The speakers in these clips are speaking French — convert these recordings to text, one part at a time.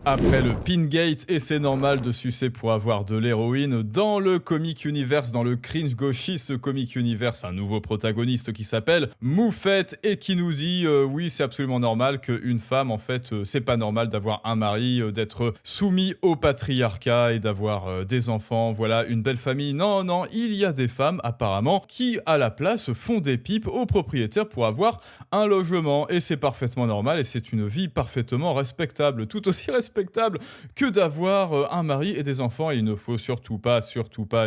Après le Pingate, et c'est normal de sucer pour avoir de l'héroïne, dans le Comic Universe, dans le cringe gauchiste Comic Universe, un nouveau protagoniste qui s'appelle Moufette et qui nous dit oui, c'est absolument normal qu'une femme, en fait, c'est pas normal d'avoir un mari, d'être soumis au patriarcat et d'avoir des enfants, voilà, une belle famille. Non, non, il y a des femmes, apparemment, qui, à la place, font des pipes aux propriétaires pour avoir un logement, et c'est parfaitement normal, et c'est une vie parfaitement respectable, tout aussi respectable que d'avoir un mari et des enfants. Et il ne faut surtout pas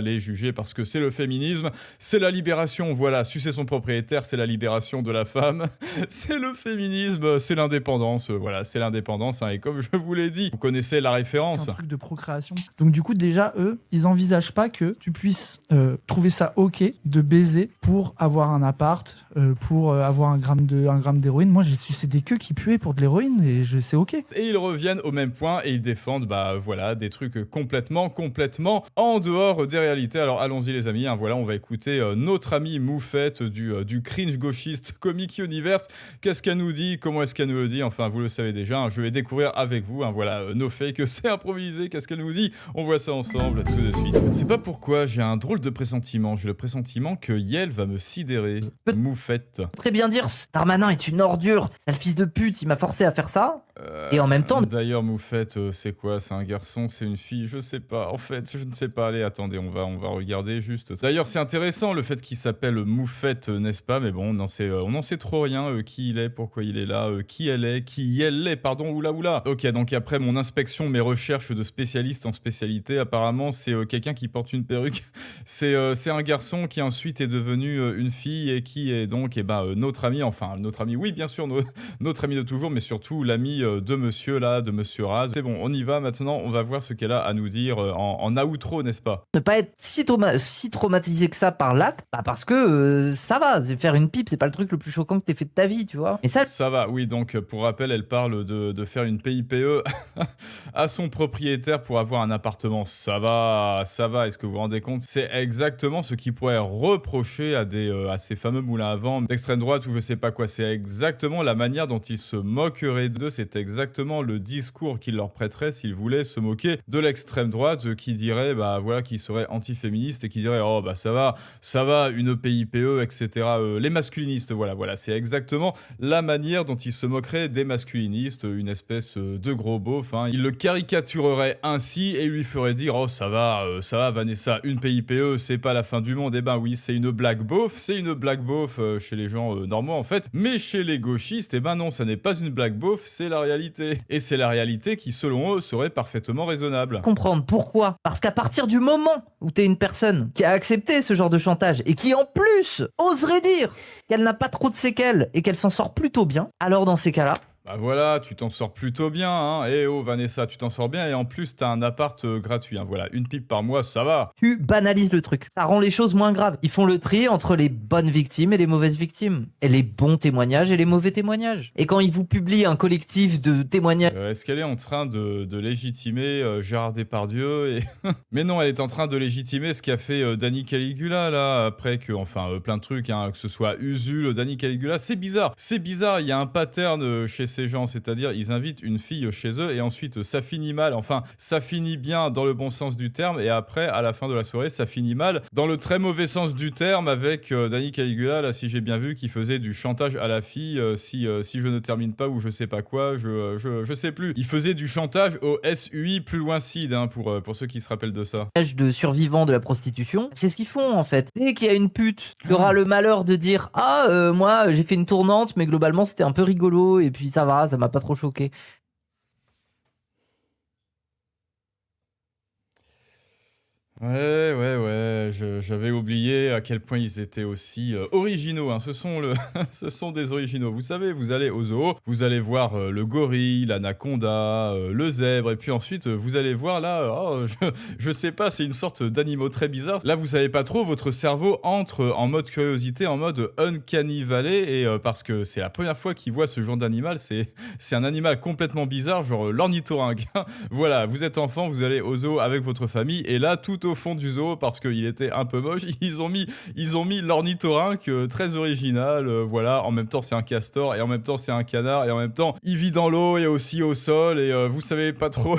les juger parce que c'est le féminisme, c'est la libération. Voilà, sucer son propriétaire, c'est la libération de la femme. C'est le féminisme, c'est l'indépendance. Voilà, c'est l'indépendance. Hein. Et comme je vous l'ai dit, vous connaissez la référence. Un truc de procréation. Donc du coup, déjà, eux, ils envisagent pas que tu puisses trouver ça ok de baiser pour avoir un appart, pour avoir un gramme d'héroïne. Moi, j'ai sucé des queues qui puaient pour de l'héroïne et c'est ok. Et ils reviennent au même point et ils défendent, voilà, des trucs complètement en dehors des réalités. Alors allons-y les amis, hein, voilà, on va écouter notre amie Moufette du cringe gauchiste Comic Universe. Qu'est-ce qu'elle nous dit? Comment est-ce qu'elle nous le dit? Enfin, vous le savez déjà, hein, je vais découvrir avec vous, hein, voilà, no fake, c'est improvisé. Qu'est-ce qu'elle nous dit? On voit ça ensemble tout de suite. Je ne sais pas pourquoi, j'ai un drôle de pressentiment. J'ai le pressentiment que Yel va me sidérer. Moufette. Très bien dire, Darmanin est une ordure, sale fils de pute, il m'a forcé à faire ça. Et en même temps... D'ailleurs, Moufette, c'est quoi? C'est un garçon? C'est une fille? Je sais pas. En fait, je ne sais pas. Allez, attendez, on va regarder juste. D'ailleurs, c'est intéressant le fait qu'il s'appelle Moufette, n'est-ce pas? Mais bon, on n'en sait trop rien. Qui il est, pourquoi il est là, qui elle est, pardon, oula. Ok, donc après mon inspection, mes recherches de spécialiste en spécialité, apparemment, c'est quelqu'un qui porte une perruque. C'est un garçon qui ensuite est devenu une fille et qui est donc, notre ami, oui, bien sûr, notre ami de toujours, mais surtout l'ami de monsieur Raz. C'est bon, on y va maintenant, on va voir ce qu'elle a à nous dire en outro, n'est-ce pas? Ne pas être si traumatisé que ça par l'acte, parce que ça va, faire une pipe, c'est pas le truc le plus choquant que t'aies fait de ta vie, tu vois. Et ça va, oui, donc pour rappel, elle parle de faire une PIPE à son propriétaire pour avoir un appartement. Ça va, est-ce que vous vous rendez compte? C'est exactement ce qui pourrait reprocher à ces fameux moulins à vent d'extrême droite ou je sais pas quoi. C'est exactement la manière dont ils se moqueraient d'eux, c'est exactement le discours qu'ils leur prêteraient s'ils voulaient se moquer de l'extrême droite qui dirait, qui serait anti-féministe et qui dirait, oh ça va, une PIPE, etc. Les masculinistes, voilà, c'est exactement la manière dont ils se moqueraient des masculinistes, une espèce de gros beauf. Hein. Ils le caricatureraient ainsi et lui feraient dire, oh ça va Vanessa, une PIPE, c'est pas la fin du monde. Eh ben oui, c'est une blague beauf, chez les gens normaux en fait, mais chez les gauchistes, non, ça n'est pas une blague beauf, c'est la réalité. Et c'est la réalité qui, selon eux, serait parfaitement raisonnable. Comprendre pourquoi? Parce qu'à partir du moment où t'es une personne qui a accepté ce genre de chantage et qui en plus oserait dire qu'elle n'a pas trop de séquelles et qu'elle s'en sort plutôt bien, alors dans ces cas-là, voilà, tu t'en sors plutôt bien, hein. Eh oh Vanessa, tu t'en sors bien et en plus t'as un appart gratuit, hein. Voilà, une pipe par mois, ça va. Tu banalises le truc. Ça rend les choses moins graves. Ils font le tri entre les bonnes victimes et les mauvaises victimes. Et les bons témoignages et les mauvais témoignages. Et quand ils vous publient un collectif de témoignages... Est-ce qu'elle est en train de légitimer Gérard Depardieu Mais non, elle est en train de légitimer ce qu'a fait Danny Caligula, là, après que, plein de trucs, hein, que ce soit Usul, Danny Caligula, c'est bizarre, il y a un pattern chez ces gens, c'est-à-dire ils invitent une fille chez eux et ensuite ça finit mal, ça finit bien dans le bon sens du terme et après à la fin de la soirée ça finit mal dans le très mauvais sens du terme avec Danny Caligula, là si j'ai bien vu, qui faisait du chantage à la fille si je ne termine pas ou je sais pas quoi, je sais plus, il faisait du chantage au SUI plus loin CID, hein, pour ceux qui se rappellent de ça. De survivants de la prostitution, c'est ce qu'ils font en fait. Dès qu'il y a une pute qui aura le malheur de dire moi j'ai fait une tournante mais globalement c'était un peu rigolo et puis ça m'a pas trop choqué. Ouais, j'avais oublié à quel point ils étaient aussi originaux, hein. Ce sont des originaux. Vous savez, vous allez au zoo, vous allez voir le gorille, l'anaconda, le zèbre, et puis ensuite vous allez voir là, je sais pas, c'est une sorte d'animaux très bizarre. Là, vous savez pas trop, votre cerveau entre en mode curiosité, en mode uncanny valley, et parce que c'est la première fois qu'il voit ce genre d'animal, c'est un animal complètement bizarre, genre l'ornithorynque. Voilà, vous êtes enfant, vous allez au zoo avec votre famille, et là, tout au fond du zoo, parce qu'il était c'était un peu moche. Ils ont mis l'ornithorynque très original. Voilà, en même temps c'est un castor et en même temps c'est un canard et en même temps il vit dans l'eau et aussi au sol et vous savez pas trop,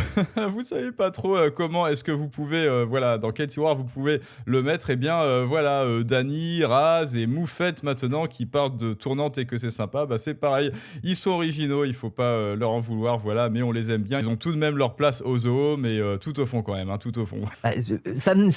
vous savez pas trop comment est-ce que vous pouvez, voilà, dans quel tiroir vous pouvez le mettre. Et bien voilà, Dany, Raz et Moufette maintenant qui partent de Tournante et que c'est sympa, bah c'est pareil. Ils sont originaux, il faut pas leur en vouloir, voilà, mais on les aime bien. Ils ont tout de même leur place au zoo, mais tout au fond quand même, hein, tout au fond. Bah, ça ne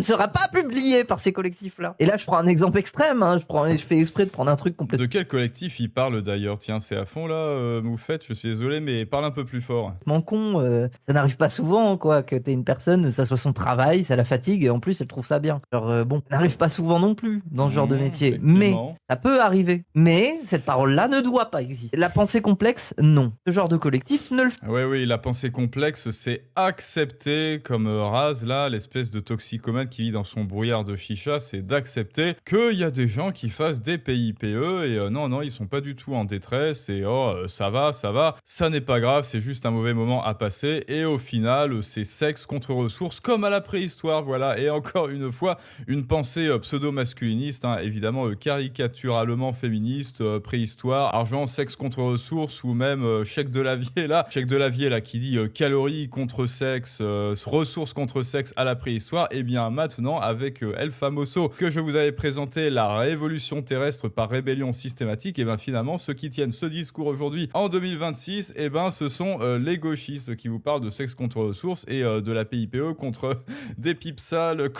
sera pas publié par ces collectifs-là. Et là, je prends un exemple extrême, hein, je fais exprès de prendre un truc complètement... De quel collectif ils parlent d'ailleurs? Tiens, c'est à fond là, Moufette, je suis désolé, mais parle un peu plus fort. con, ça n'arrive pas souvent, quoi, que t'aies une personne, ça soit son travail, ça la fatigue, et en plus, elle trouve ça bien. Genre, bon, ça n'arrive pas souvent non plus dans ce genre de métier, mais ça peut arriver. Mais cette parole-là ne doit pas exister. La pensée complexe, non. Ce genre de collectif ne le fait. Oui, la pensée complexe, c'est accepter, comme Raz, là, l'espèce de toxicomane qui vit dans son brouillard de chicha, c'est d'accepter qu'il y a des gens qui fassent des PIPE, et non, ils sont pas du tout en détresse, et ça va, ça n'est pas grave, c'est juste un mauvais moment à passer, et au final, c'est sexe contre ressources, comme à la préhistoire, voilà, et encore une fois, une pensée pseudo-masculiniste, hein, évidemment caricaturalement féministe, préhistoire, argent, sexe contre ressources, ou même chèque de lavier là, qui dit calories contre sexe, ressources contre sexe à la préhistoire. Et bien maintenant, avec El Famoso, que je vous avais présenté, la révolution terrestre par rébellion systématique, et bien finalement, ceux qui tiennent ce discours aujourd'hui, en 2026, et ben ce sont les gauchistes qui vous parlent de sexe contre ressources et de la PIPE contre des pipes sales,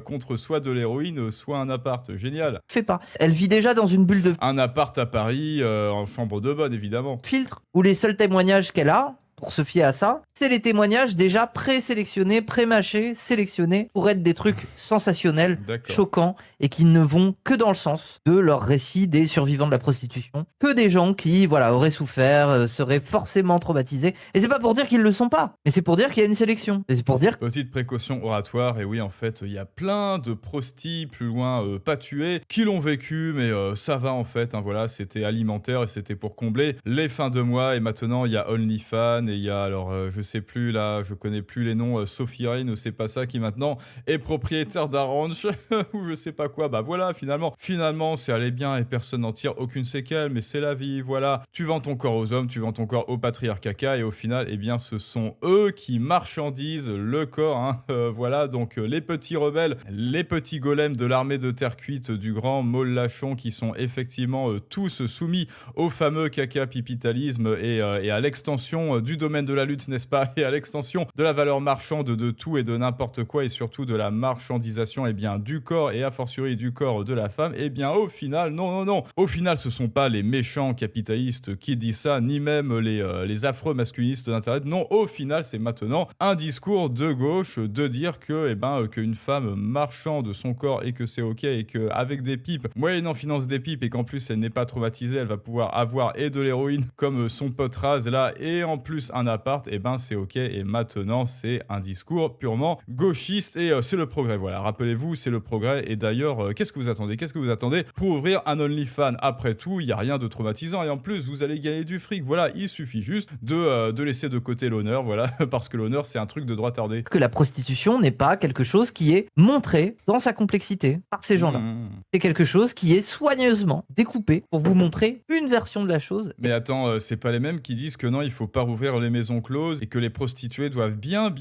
contre soit de l'héroïne, soit un appart. Génial. Fait pas. Elle vit déjà dans une bulle de Un appart à Paris, en chambre de bonne, évidemment. filtre, où les seuls témoignages qu'elle a, pour se fier à ça, c'est les témoignages déjà présélectionnés, pré-mâchés, sélectionnés pour être des trucs sensationnels, choquants et qui ne vont que dans le sens de leur récit des survivants de la prostitution, que des gens qui, voilà, auraient souffert, seraient forcément traumatisés. Et c'est pas pour dire qu'ils le sont pas, mais c'est pour dire qu'il y a une sélection. Et c'est pour dire... Petite précaution oratoire, et oui, en fait, il y a plein de prostis plus loin, pas tués, qui l'ont vécu, mais ça va en fait, hein, voilà, c'était alimentaire et c'était pour combler les fins de mois, et maintenant il y a OnlyFans, et il y a, alors, je sais plus, là, je connais plus les noms, Sophie Rain, c'est pas ça, qui maintenant est propriétaire d'un ranch, ou je sais pas quoi, bah voilà, finalement, c'est allé bien et personne n'en tire aucune séquelle, mais c'est la vie, voilà. Tu vends ton corps aux hommes, tu vends ton corps au patriarcat, et au final, eh bien, ce sont eux qui marchandisent le corps, hein, voilà, donc les petits rebelles, les petits golems de l'armée de terre cuite du grand Maul Lachon, qui sont effectivement tous soumis au fameux caca-pipitalisme et à l'extension du domaine de la lutte, n'est-ce pas, et à l'extension de la valeur marchande de tout et de n'importe quoi, et surtout de la marchandisation, eh bien, du corps, et a fortiori du corps de la femme. Eh bien, au final, non, au final, ce sont pas les méchants capitalistes qui disent ça, ni même les affreux masculinistes d'internet. Non, au final, c'est maintenant un discours de gauche de dire que, qu'une femme marchand de son corps et que c'est ok, et que avec des pipes, moyennant finance des pipes, et qu'en plus elle n'est pas traumatisée, elle va pouvoir avoir et de l'héroïne comme son pote Raz là, et en plus un appart, c'est ok. Et maintenant, c'est un discours purement gauchiste, et c'est le progrès, voilà. Rappelez-vous, c'est le progrès. Et d'ailleurs, qu'est-ce que vous attendez pour ouvrir un OnlyFans? Après tout, il y a rien de traumatisant, et en plus, vous allez gagner du fric. Voilà, il suffit juste de laisser de côté l'honneur, voilà, parce que l'honneur, c'est un truc de droit tardé. Que la prostitution n'est pas quelque chose qui est montré dans sa complexité par ces gens-là. C'est quelque chose qui est soigneusement découpé pour vous montrer une version de la chose. Mais attends, c'est pas les mêmes qui disent que non, il faut pas rouvrir les maisons closes et que les prostituées doivent bien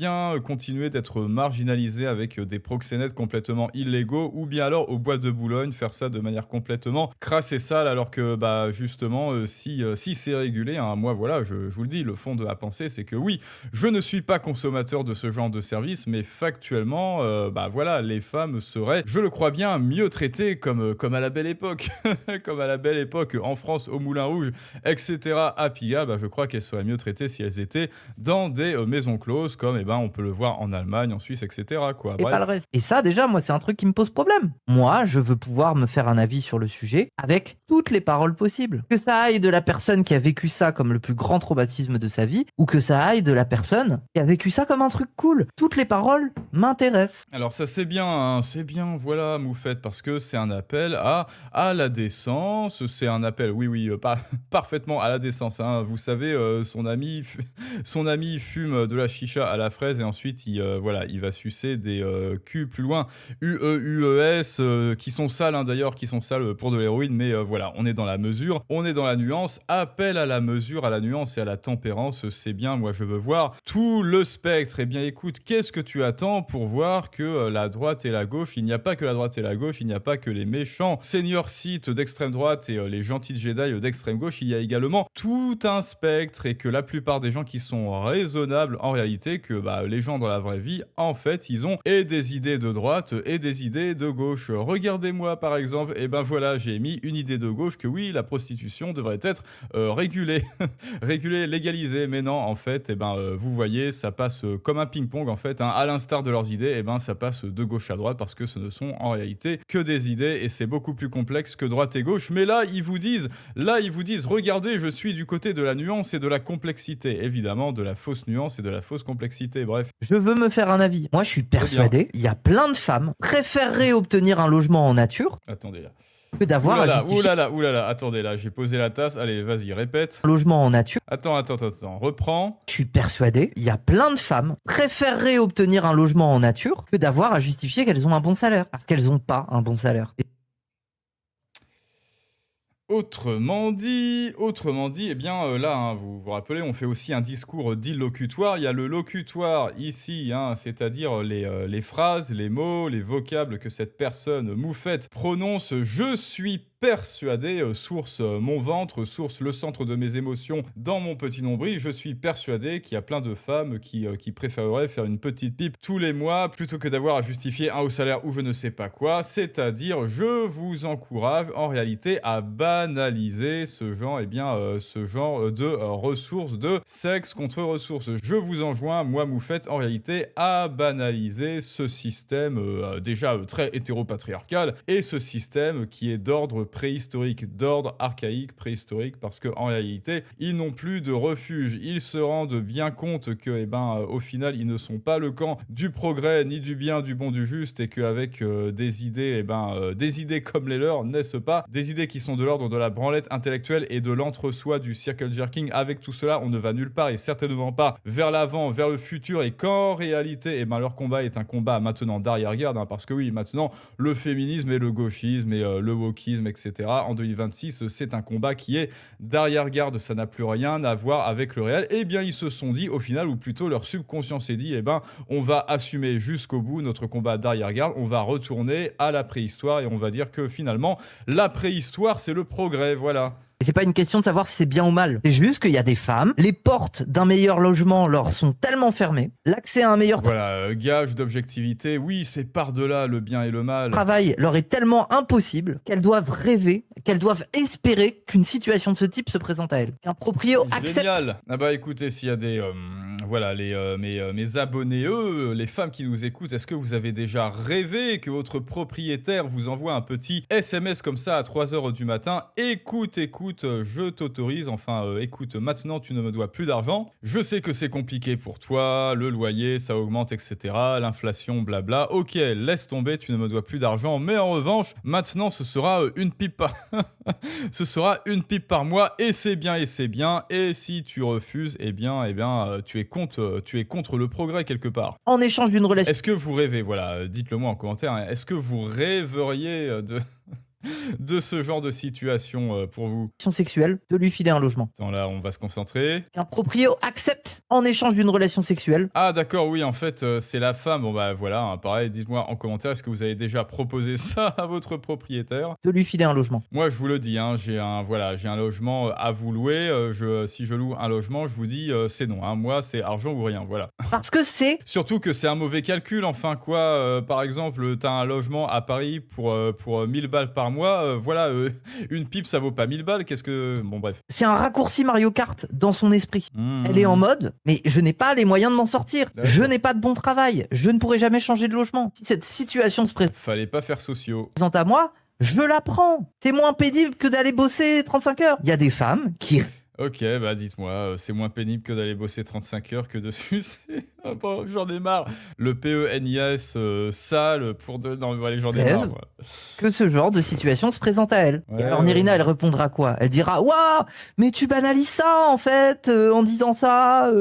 continuer d'être marginalisées avec des proxénètes complètement illégaux, ou bien alors au bois de Boulogne faire ça de manière complètement crasse et sale, alors que bah justement si c'est régulé, hein, moi voilà, je vous le dis, le fond de la pensée, c'est que oui, je ne suis pas consommateur de ce genre de service, mais factuellement bah voilà, les femmes seraient, je le crois bien, mieux traitées comme à la belle époque comme à la belle époque en France, au Moulin Rouge, etc. à Pigalle. Bah je crois qu'elles seraient mieux traitées si elles étaient dans des maisons closes, comme on peut le voir en Allemagne, en Suisse, etc. quoi. Et pas le reste. Et ça, déjà, moi, c'est un truc qui me pose problème. Moi, je veux pouvoir me faire un avis sur le sujet avec toutes les paroles possibles. Que ça aille de la personne qui a vécu ça comme le plus grand traumatisme de sa vie, ou que ça aille de la personne qui a vécu ça comme un truc cool. Toutes les paroles m'intéressent. Alors ça, c'est bien, hein, c'est bien, voilà, Moufette, parce que c'est un appel à la décence, c'est un appel, oui, parfaitement à la décence, hein. Vous savez, son ami son ami fume de la chicha à la fraise et ensuite il va sucer des culs plus loin, UES, qui sont sales d'ailleurs, qui sont sales pour de l'héroïne, mais voilà, on est dans la mesure, on est dans la nuance, appel à la mesure, à la nuance et à la tempérance, c'est bien, moi je veux voir tout le spectre. Eh bien écoute, qu'est-ce que tu attends pour voir que la droite et la gauche, il n'y a pas que la droite et la gauche, il n'y a pas que les méchants senior Sith d'extrême droite et les gentils Jedi d'extrême gauche, il y a également tout un spectre et que la plupart des gens qui sont raisonnables en réalité, que les gens dans la vraie vie, en fait, ils ont et des idées de droite et des idées de gauche. Regardez-moi par exemple, et ben voilà, j'ai mis une idée de gauche que oui, la prostitution devrait être régulée, régulée, légalisée, mais non, en fait, vous voyez, ça passe comme un ping-pong en fait, à l'instar de leurs idées, ça passe de gauche à droite parce que ce ne sont en réalité que des idées et c'est beaucoup plus complexe que droite et gauche. Mais là, ils vous disent, regardez, je suis du côté de la nuance et de la complexité, évidemment, de la fausse nuance et de la fausse complexité. Bref. Je veux me faire un avis. Moi, je suis persuadé, il y a plein de femmes préféreraient obtenir un logement en nature. Attendez là. Que d'avoir à justifier. Oulala, attendez là, j'ai posé la tasse. Allez, vas-y, répète. Logement en nature. Attends, reprends. Je suis persuadé, il y a plein de femmes préféreraient obtenir un logement en nature que d'avoir à justifier qu'elles ont un bon salaire. Parce qu'elles n'ont pas un bon salaire. Autrement dit, eh bien là, vous vous rappelez, on fait aussi un discours dit locutoire. Il y a le locutoire ici, c'est-à-dire les phrases, les mots, les vocables que cette personne moufette prononce. Je suis persuadé, source mon ventre, source le centre de mes émotions dans mon petit nombril, je suis persuadé qu'il y a plein de femmes qui préféreraient faire une petite pipe tous les mois plutôt que d'avoir à justifier un haut salaire ou je ne sais pas quoi. C'est-à-dire, je vous encourage en réalité à banaliser ce genre de ressources, de sexe contre ressources. Je vous enjoins, moi moufette, en réalité, à banaliser ce système déjà très hétéropatriarcal et ce système qui est d'ordre préhistorique, d'ordre archaïque préhistorique, parce qu'en réalité, ils n'ont plus de refuge. Ils se rendent bien compte que, au final, ils ne sont pas le camp du progrès, ni du bien, du bon, du juste, et qu'avec des idées, des idées comme les leurs, n'est-ce pas? Des idées qui sont de l'ordre de la branlette intellectuelle et de l'entre-soi du circle jerking. Avec tout cela, on ne va nulle part et certainement pas vers l'avant, vers le futur, et qu'en réalité, leur combat est un combat maintenant d'arrière-garde, parce que oui, maintenant, le féminisme et le gauchisme et le wokisme, etc. En 2026, c'est un combat qui est d'arrière-garde, ça n'a plus rien à voir avec le réel. Eh bien, ils se sont dit, au final, ou plutôt leur subconscient s'est dit, on va assumer jusqu'au bout notre combat d'arrière-garde, on va retourner à la préhistoire et on va dire que finalement, la préhistoire, c'est le progrès, voilà. Et c'est pas une question de savoir si c'est bien ou mal. C'est juste qu'il y a des femmes, les portes d'un meilleur logement leur sont tellement fermées, l'accès à un meilleur gage d'objectivité, oui, c'est par-delà le bien et le mal. Travail leur est tellement impossible qu'elles doivent rêver, qu'elles doivent espérer qu'une situation de ce type se présente à elles. Qu'un proprio accepte. Génial. Écoutez, s'il y a des mes abonnés, les femmes qui nous écoutent, est-ce que vous avez déjà rêvé que votre propriétaire vous envoie un petit SMS comme ça à 3h du matin? Écoute, je t'autorise, écoute, maintenant tu ne me dois plus d'argent. Je sais que c'est compliqué pour toi, le loyer, ça augmente, etc. L'inflation, blabla. Ok, laisse tomber, tu ne me dois plus d'argent, mais en revanche, maintenant ce sera une pipe par... ce sera une pipe par mois, et c'est bien. Et si tu refuses, tu es contre le progrès quelque part. En échange d'une relation... Est-ce que vous rêvez, dites-le moi en commentaire, est-ce que vous rêveriez de ce genre de situation pour vous? Sexuelle, de lui filer un logement. Attends, là, on va se concentrer. Qu'un proprio accepte en échange d'une relation sexuelle. Ah d'accord, oui, en fait, c'est la femme. Bon pareil, dites-moi en commentaire, est-ce que vous avez déjà proposé ça à votre propriétaire? De lui filer un logement. Moi, je vous le dis, j'ai un logement à vous louer. Si je loue un logement, je vous dis, c'est non. Moi, c'est argent ou rien, voilà. Parce que c'est... Surtout que c'est un mauvais calcul, par exemple, t'as un logement à Paris pour 1000 balles par mois, une pipe ça vaut pas 1000 balles, qu'est-ce que... Bon bref. C'est un raccourci Mario Kart dans son esprit. Elle est en mode, mais je n'ai pas les moyens de m'en sortir. D'accord. Je n'ai pas de bon travail. Je ne pourrai jamais changer de logement. Si cette situation se présente... Fallait pas faire sociaux. ...présente à moi, je la prends. C'est moins pénible que d'aller bosser 35 heures. Il y a des femmes qui... Ok, dites-moi, c'est moins pénible que d'aller bosser 35 heures que de sucer. Bon, j'en ai marre. Le PENIS sale pour de... Non, allez, j'en ai Rêve marre. Moi. que ce genre de situation se présente à elle. Ouais, et alors Nerina, elle répondra quoi? Elle dira waouh, mais tu banalises ça en fait en disant ça.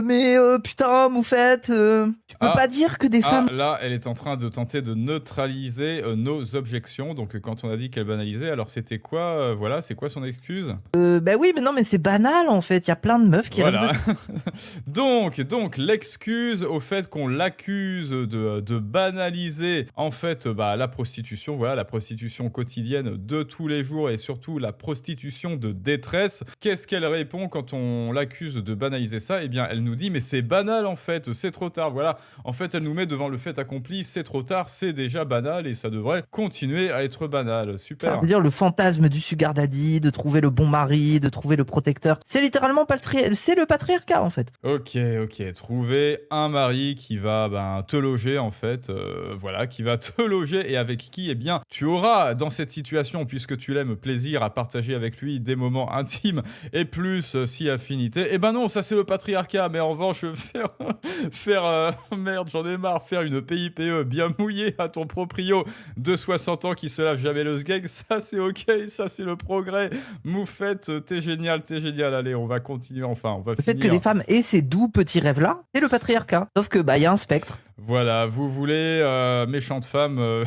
Mais putain, Moufette, tu peux pas dire que des femmes. Là, elle est en train de tenter de neutraliser nos objections. Donc, quand on a dit qu'elle banalisait, alors c'était quoi voilà, c'est quoi son excuse? Bah oui, mais non, mais c'est banal en fait. Il y a plein de meufs qui rêvent de ça. donc l'excuse au fait qu'on l'accuse de banaliser en fait la prostitution, voilà, la prostitution quotidienne de tous les jours et surtout la prostitution de détresse. Qu'est-ce qu'elle répond quand on l'accuse de banaliser ça? Eh bien, elle nous dit mais c'est banal en fait, c'est trop tard. Voilà, en fait, elle nous met devant le fait accompli, c'est trop tard, c'est déjà banal et ça devrait continuer à être banal. Super. Ça veut dire le fantasme du sugar daddy, de trouver le bon mari, de trouver le protecteur. C'est littéralement c'est le patriarcat en fait. Ok, trouver un mari qui va te loger en fait, voilà, qui va te loger et avec qui, eh bien, tu auras dans cette situation, puisque tu l'aimes, plaisir à partager avec lui des moments intimes et plus si affinité. Eh ben non, ça c'est le patriarcat, mais en revanche, merde, j'en ai marre, faire une PIPE bien mouillée à ton proprio de 60 ans qui se lave jamais le sgeg, ça c'est ok, ça c'est le progrès. Moufette, t'es génial, allez, on va continuer, enfin, on va Le finir. fait que des femmes aient ces doux petits rêves-là, c'est le patriarcat. Sauf que, y a un spectre. Voilà, vous voulez, méchante femme,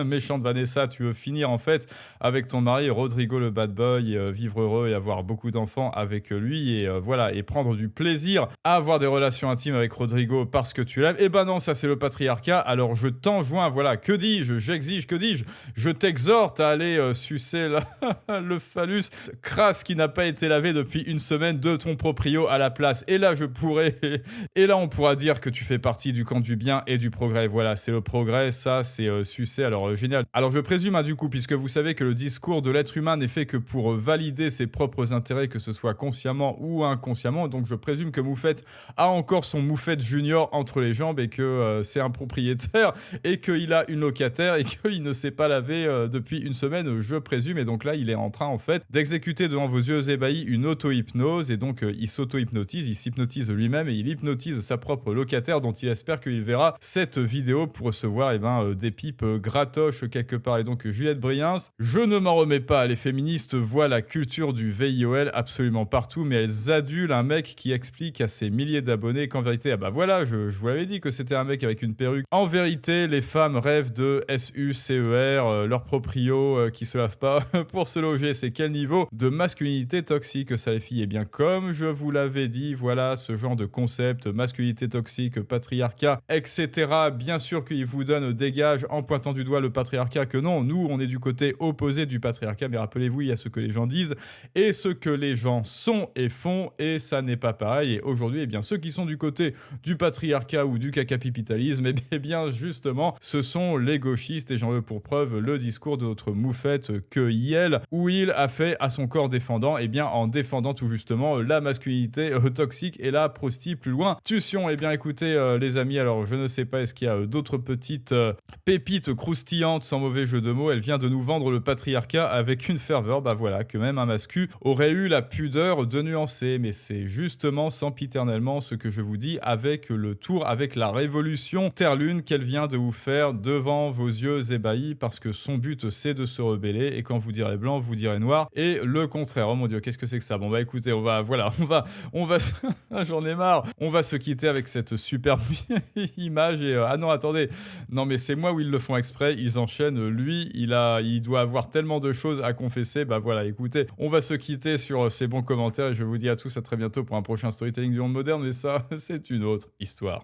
méchante Vanessa, tu veux finir en fait avec ton mari Rodrigo le bad boy, vivre heureux et avoir beaucoup d'enfants avec lui et voilà, et prendre du plaisir à avoir des relations intimes avec Rodrigo parce que tu l'aimes. Eh ben non, ça c'est le patriarcat, alors je t'enjoins, voilà, que dis-je, j'exige, que dis-je, je t'exhorte à aller sucer le phallus crasse qui n'a pas été lavé depuis une semaine de ton proprio à la place. Et là on pourra dire que tu fais partie du camp du bien et du progrès. Voilà, c'est le progrès, ça c'est sucé, alors génial. Alors je présume du coup, puisque vous savez que le discours de l'être humain n'est fait que pour valider ses propres intérêts, que ce soit consciemment ou inconsciemment, donc je présume que Moufette a encore son Moufette Junior entre les jambes et que c'est un propriétaire et qu'il a une locataire et qu'il ne s'est pas lavé depuis une semaine, je présume, et donc là il est en train en fait d'exécuter devant vos yeux ébahis une auto-hypnose et donc il s'auto-hypnotise, il s'hypnotise lui-même et il hypnotise sa propre locataire dont il espère qu'il verra cette vidéo pour recevoir des pipes gratoches quelque part. Et donc Juliette Briens, je ne m'en remets pas, les féministes voient la culture du VIOL absolument partout, mais elles adulent un mec qui explique à ses milliers d'abonnés qu'en vérité, voilà, je vous l'avais dit que c'était un mec avec une perruque. En vérité, les femmes rêvent de SUCER, leur proprio qui se lave pas pour se loger. C'est quel niveau de masculinité toxique ça les filles? Et bien comme je vous l'avais dit, voilà ce genre de concept, masculinité toxique, patriarcat, etc. Bien sûr qu'il vous donne des gages en pointant du doigt le patriarcat, que non, nous on est du côté opposé du patriarcat, mais rappelez-vous, il y a ce que les gens disent et ce que les gens sont et font, et ça n'est pas pareil. Et aujourd'hui, eh bien, ceux qui sont du côté du patriarcat ou du cacapitalisme, eh bien justement, ce sont les gauchistes, et j'en veux pour preuve le discours de notre Moufette que Yel, où il a fait à son corps défendant, eh bien en défendant tout justement la masculinité toxique et la prosti plus loin. Tution, eh bien écoutez les amis, alors je ne sais pas, est-ce qu'il y a d'autres petites pépites croustillantes, sans mauvais jeu de mots? Elle vient de nous vendre le patriarcat avec une ferveur, voilà, que même un mascu aurait eu la pudeur de nuancer. Mais c'est justement sempiternellement ce que je vous dis avec le tour, avec la révolution Terre-Lune qu'elle vient de vous faire devant vos yeux ébahis, parce que son but c'est de se rebeller, et quand vous direz blanc, vous direz noir, et le contraire. Oh mon dieu, qu'est-ce que c'est que ça? Bon écoutez, on va j'en ai marre, on va se quitter avec cette superbe image et ah non, attendez, non mais c'est moi où ils le font exprès, ils enchaînent, lui il doit avoir tellement de choses à confesser. Voilà, écoutez, on va se quitter sur ces bons commentaires et je vous dis à tous à très bientôt pour un prochain storytelling du monde moderne, mais ça c'est une autre histoire.